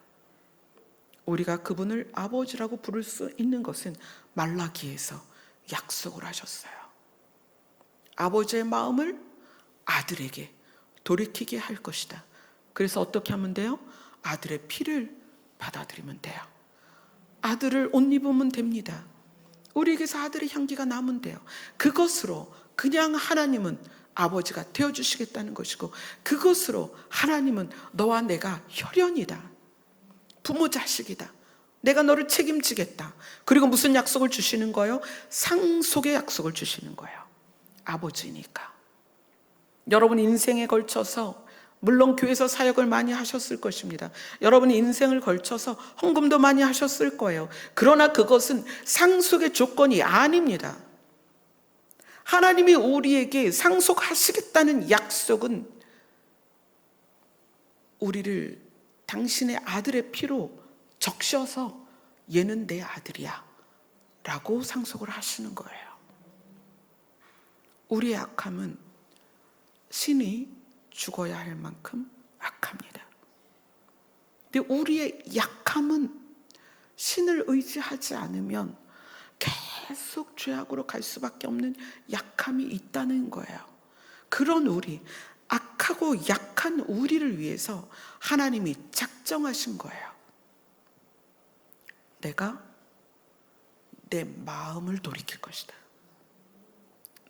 우리가 그분을 아버지라고 부를 수 있는 것은 말라기에서 약속을 하셨어요. 아버지의 마음을 아들에게 돌이키게 할 것이다. 그래서 어떻게 하면 돼요? 아들의 피를 받아들이면 돼요. 아들을 옷 입으면 됩니다. 우리에게서 아들의 향기가 나면 돼요. 그것으로 그냥 하나님은 아버지가 되어주시겠다는 것이고, 그것으로 하나님은 너와 내가 혈연이다. 부모 자식이다. 내가 너를 책임지겠다. 그리고 무슨 약속을 주시는 거예요? 상속의 약속을 주시는 거예요. 아버지니까. 여러분 인생에 걸쳐서 물론 교회에서 사역을 많이 하셨을 것입니다. 여러분 인생을 걸쳐서 헌금도 많이 하셨을 거예요. 그러나 그것은 상속의 조건이 아닙니다. 하나님이 우리에게 상속하시겠다는 약속은 우리를 당신의 아들의 피로 적셔서 얘는 내 아들이야 라고 상속을 하시는 거예요. 우리의 악함은 신이 죽어야 할 만큼 악합니다. 근데 우리의 약함은 신을 의지하지 않으면 계속 죄악으로 갈 수밖에 없는 약함이 있다는 거예요. 그런 우리, 악하고 약한 우리를 위해서 하나님이 작정하신 거예요. 내가 내 마음을 돌이킬 것이다.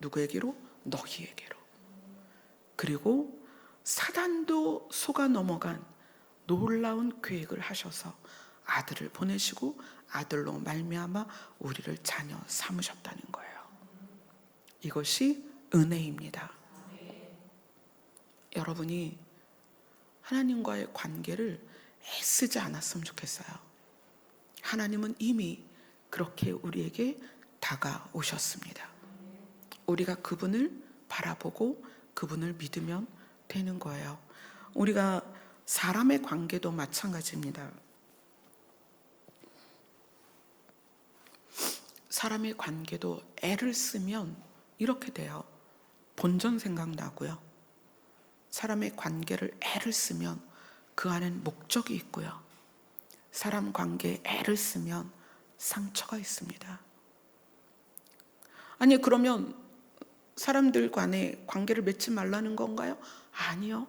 누구에게로? 너희에게로. 그리고 사단도 속아 넘어간 놀라운 계획을 하셔서 아들을 보내시고 아들로 말미암아 우리를 자녀 삼으셨다는 거예요. 이것이 은혜입니다. 여러분이 하나님과의 관계를 애쓰지 않았으면 좋겠어요. 하나님은 이미 그렇게 우리에게 다가오셨습니다. 우리가 그분을 바라보고 그분을 믿으면 되는 거예요. 우리가 사람의 관계도 마찬가지입니다. 사람의 관계도 애를 쓰면 이렇게 돼요. 본전 생각나고요. 사람의 관계를 애를 쓰면 그 안엔 목적이 있고요. 사람 관계에 애를 쓰면 상처가 있습니다. 아니 그러면 사람들 간에 관계를 맺지 말라는 건가요? 아니요.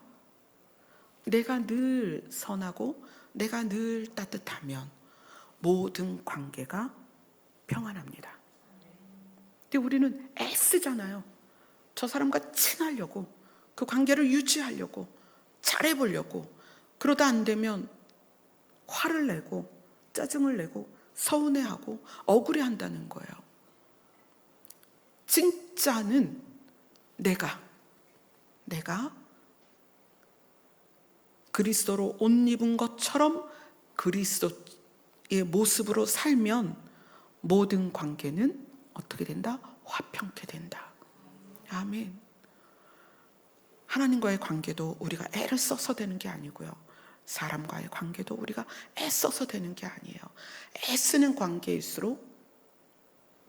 내가 늘 선하고 내가 늘 따뜻하면 모든 관계가 평안합니다. 근데 우리는 애쓰잖아요. 저 사람과 친하려고, 그 관계를 유지하려고, 잘해보려고. 그러다 안 되면 화를 내고 짜증을 내고 서운해하고 억울해한다는 거예요. 진짜는 내가 그리스도로 옷 입은 것처럼 그리스도의 모습으로 살면 모든 관계는 어떻게 된다? 화평케 된다. 아멘. 하나님과의 관계도 우리가 애를 써서 되는 게 아니고요. 사람과의 관계도 우리가 애써서 되는 게 아니에요. 애쓰는 관계일수록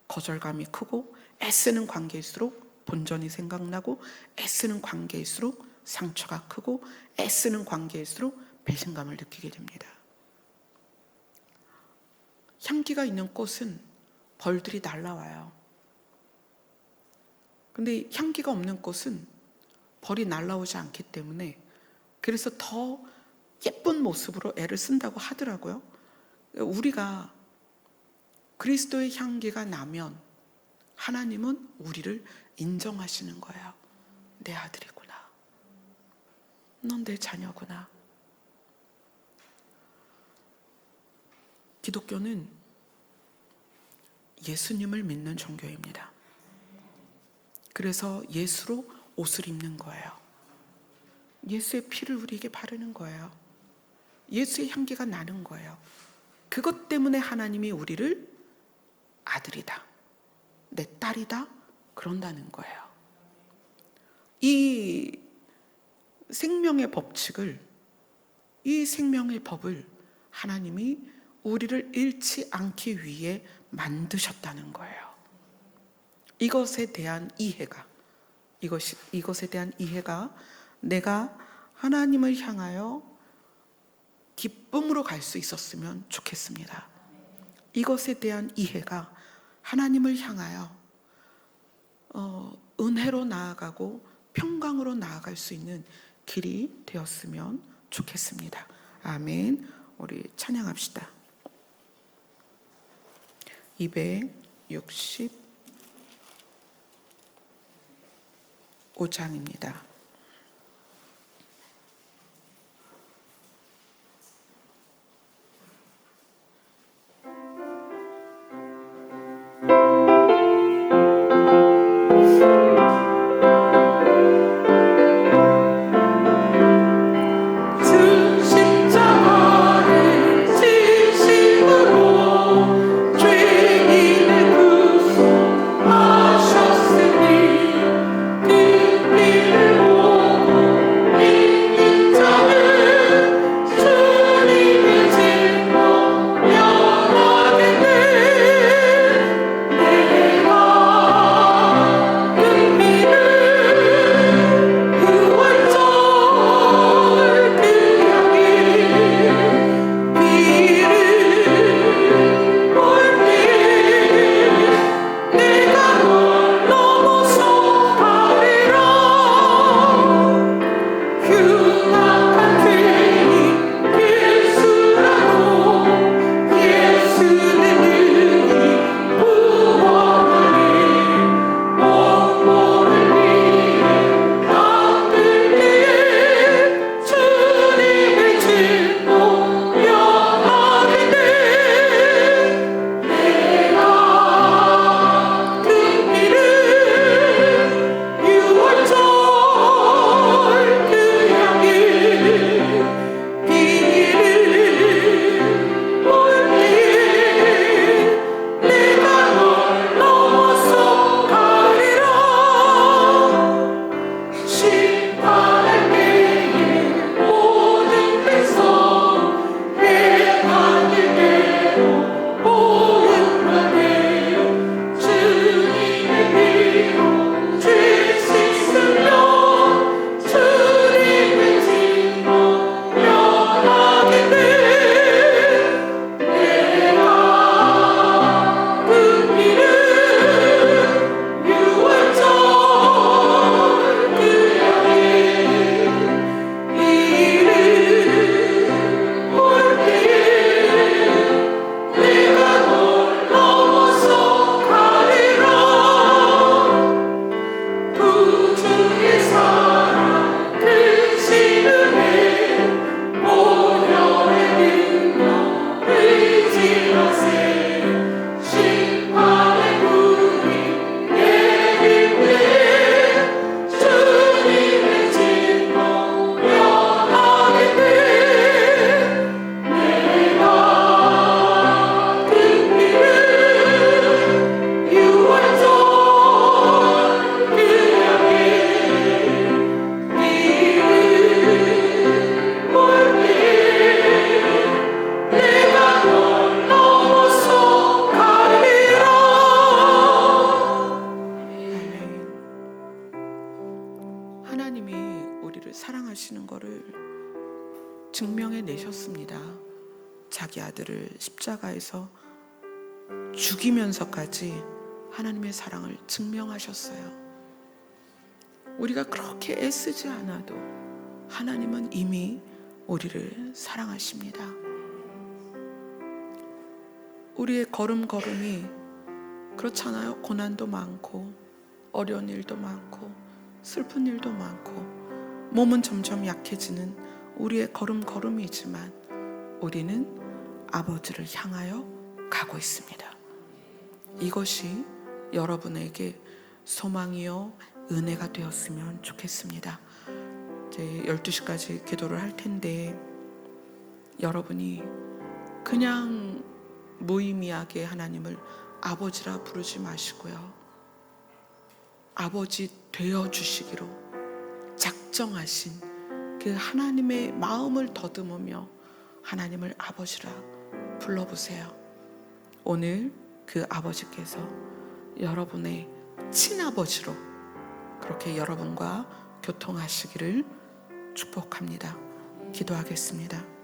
거절감이 크고, 애쓰는 관계일수록 본전이 생각나고, 애쓰는 관계일수록 상처가 크고, 애쓰는 관계일수록 배신감을 느끼게 됩니다. 향기가 있는 꽃은 벌들이 날아와요. 근데 향기가 없는 꽃은 벌이 날아오지 않기 때문에, 그래서 더 예쁜 모습으로 애를 쓴다고 하더라고요. 우리가 그리스도의 향기가 나면 하나님은 우리를 인정하시는 거예요. 내 아들이구나. 넌 내 자녀구나. 기독교는 예수님을 믿는 종교입니다. 그래서 예수로 옷을 입는 거예요. 예수의 피를 우리에게 바르는 거예요. 예수의 향기가 나는 거예요. 그것 때문에 하나님이 우리를 아들이다, 내 딸이다 그런다는 거예요. 이 생명의 법칙을, 이 생명의 법을 하나님이 우리를 잃지 않기 위해 만드셨다는 거예요. 이것에 대한 이해가, 이것에 대한 이해가 내가 하나님을 향하여 기쁨으로 갈 수 있었으면 좋겠습니다. 이것에 대한 이해가 하나님을 향하여 은혜로 나아가고 평강으로 나아갈 수 있는 길이 되었으면 좋겠습니다. 아멘. 우리 찬양합시다. 265장입니다. 죄인의 구속하셨으니 그 피를 하나님이 우리를 사랑하시는 것을 증명해 내셨습니다. 자기 아들을 십자가에서 죽이면서까지 하나님의 사랑을 증명하셨어요. 우리가 그렇게 애쓰지 않아도 하나님은 이미 우리를 사랑하십니다. 우리의 걸음걸음이 그렇잖아요. 고난도 많고 어려운 일도 많고 슬픈 일도 많고 몸은 점점 약해지는 우리의 걸음걸음이지만 우리는 아버지를 향하여 가고 있습니다. 이것이 여러분에게 소망이요 은혜가 되었으면 좋겠습니다. 이제 12시까지 기도를 할 텐데 여러분이 그냥 무의미하게 하나님을 아버지라 부르지 마시고요. 아버지 되어주시기로 작정하신 그 하나님의 마음을 더듬으며 하나님을 아버지라 불러보세요. 오늘 그 아버지께서 여러분의 친아버지로 그렇게 여러분과 교통하시기를 축복합니다. 기도하겠습니다.